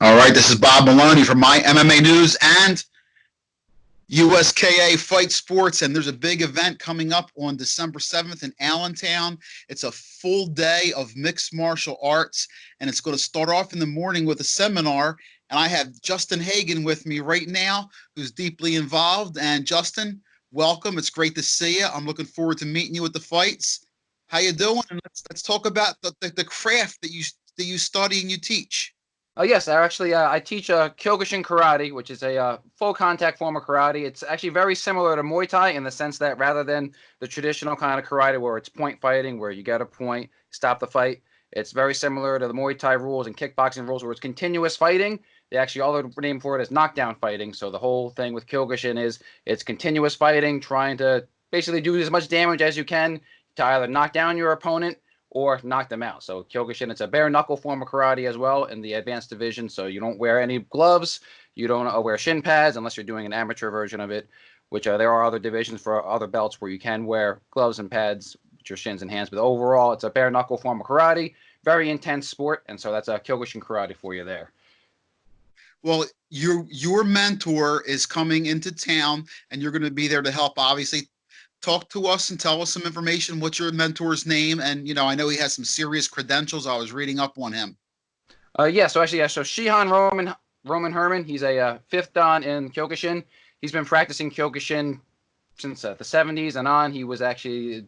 All right, this is Bob Maloney from My MMA News and USKA Fight Sports, and there's a big event coming up on December 7th in Allentown. It's a full day of mixed martial arts, and it's going to start off in the morning with a seminar. And I have Justin Hagen with me right now, who's deeply involved. And Justin, welcome. It's great to see you. I'm looking forward to meeting you at the fights. How you doing? And let's talk about the craft that you study and you teach. Yes, I teach Kyokushin karate, which is a full contact form of karate. It's actually very similar to Muay Thai in the sense that rather than the traditional kind of karate where it's point fighting, where you get a point, stop the fight, it's very similar to the Muay Thai rules and kickboxing rules where it's continuous fighting. They actually, all the name for it is knockdown fighting. So the whole thing with Kyokushin is it's continuous fighting, trying to basically do as much damage as you can to either knock down your opponent or knock them out. So Kyokushin, it's a bare knuckle form of karate as well in the advanced division. So you don't wear any gloves, you don't wear shin pads unless you're doing an amateur version of it. Which there are other divisions for other belts where you can wear gloves and pads with your shins and hands. But overall, it's a bare knuckle form of karate, very intense sport, and so that's a Kyokushin karate for you there. Well, your mentor is coming into town, and you're going to be there to help. Obviously, talk to us and tell us some information. What's your mentor's name? And I know he has some serious credentials. I was reading up on him. So Shihan Roman Herman, he's a fifth dan in Kyokushin. He's been practicing Kyokushin since the 70s and on. He was actually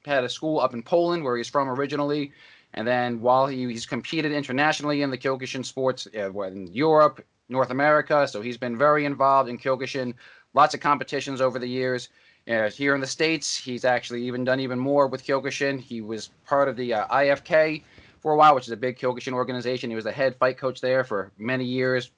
had a school up in Poland where he's from originally, and then while he's competed internationally in the Kyokushin sports in Europe, North America, so he's been very involved in Kyokushin, lots of competitions over the years. Here in the States, he's actually done even more with Kyokushin. He was part of the IFK for a while, which is a big Kyokushin organization. He was the head fight coach there for many years,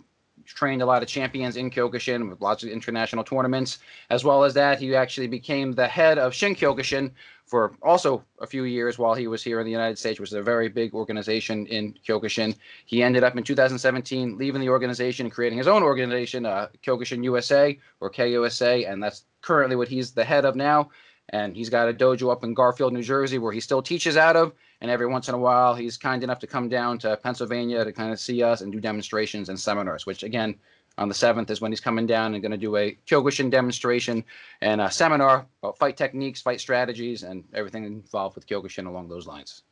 trained a lot of champions in Kyokushin with lots of international tournaments. As well as that, he actually became the head of Shin Kyokushin for also a few years while he was here in the United States, which is a very big organization in Kyokushin. He ended up in 2017 leaving the organization and creating his own organization, Kyokushin USA or KUSA, and that's currently what he's the head of now. And he's got a dojo up in Garfield, New Jersey, where he still teaches out of. And every once in a while, he's kind enough to come down to Pennsylvania to kind of see us and do demonstrations and seminars, which, again, on the 7th is when he's coming down and going to do a Kyokushin demonstration and a seminar about fight techniques, fight strategies, and everything involved with Kyokushin along those lines.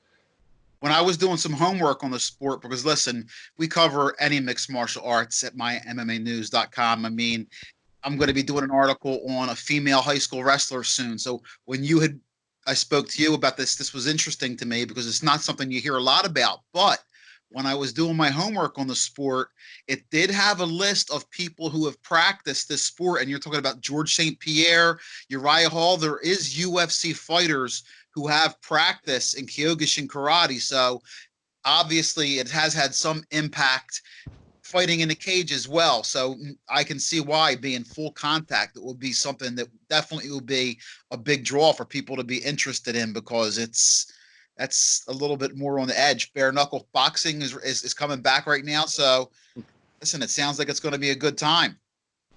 When I was doing some homework on the sport, because listen, we cover any mixed martial arts at mymmanews.com. I mean, I'm going to be doing an article on a female high school wrestler soon. So when I spoke to you about this was interesting to me because it's not something you hear a lot about. But when I was doing my homework on the sport, it did have a list of people who have practiced this sport. And you're talking about George St. Pierre, Uriah Hall. There is UFC fighters who have practice in Kyokushin karate. So obviously it has had some impact fighting in the cage as well. So I can see why being full contact, it would be something that definitely will be a big draw for people to be interested in because that's a little bit more on the edge. Bare knuckle boxing is coming back right now. So listen, it sounds like it's going to be a good time.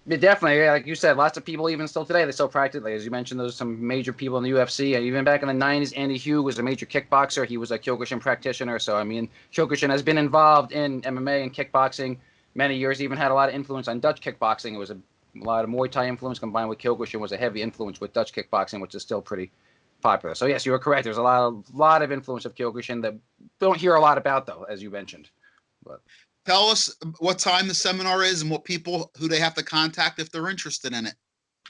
Yeah, definitely. Like you said, lots of people even still today, they still practice. Like, as you mentioned, there's some major people in the UFC. And even back in the 90s, Andy Hugh was a major kickboxer. He was a Kyokushin practitioner. So, I mean, Kyokushin has been involved in MMA and kickboxing many years, even had a lot of influence on Dutch kickboxing. It was a lot of Muay Thai influence combined with Kyokushin was a heavy influence with Dutch kickboxing, which is still pretty popular. So, yes, you are correct. There's a lot of influence of Kyokushin that don't hear a lot about, though, as you mentioned. But Tell us what time the seminar is and what people who they have to contact if they're interested in it.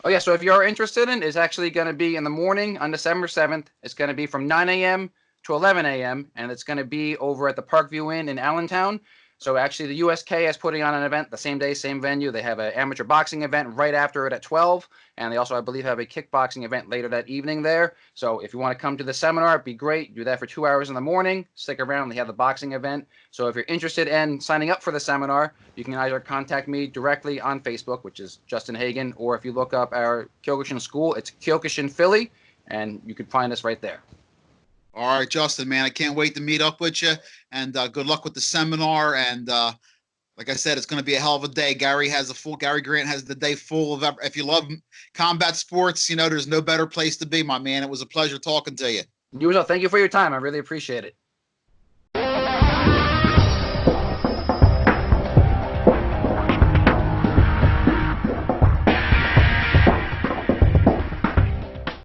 Oh, yeah. So if you're interested in, it's actually going to be in the morning on December 7th. It's going to be from 9 a.m. to 11 a.m. And it's going to be over at the Parkview Inn in Allentown. So actually, the USK is putting on an event the same day, same venue. They have an amateur boxing event right after it at 12. And they also, I believe, have a kickboxing event later that evening there. So if you want to come to the seminar, it'd be great. Do that for 2 hours in the morning. Stick around. They have the boxing event. So if you're interested in signing up for the seminar, you can either contact me directly on Facebook, which is Justin Hagen, or if you look up our Kyokushin school, it's Kyokushin Philly, and you can find us right there. All right, Justin, man, I can't wait to meet up with you. And good luck with the seminar. And like I said, it's going to be a hell of a day. Gary Grant has the day full of. If you love combat sports, there's no better place to be, my man. It was a pleasure talking to you. You as well. Thank you for your time. I really appreciate it.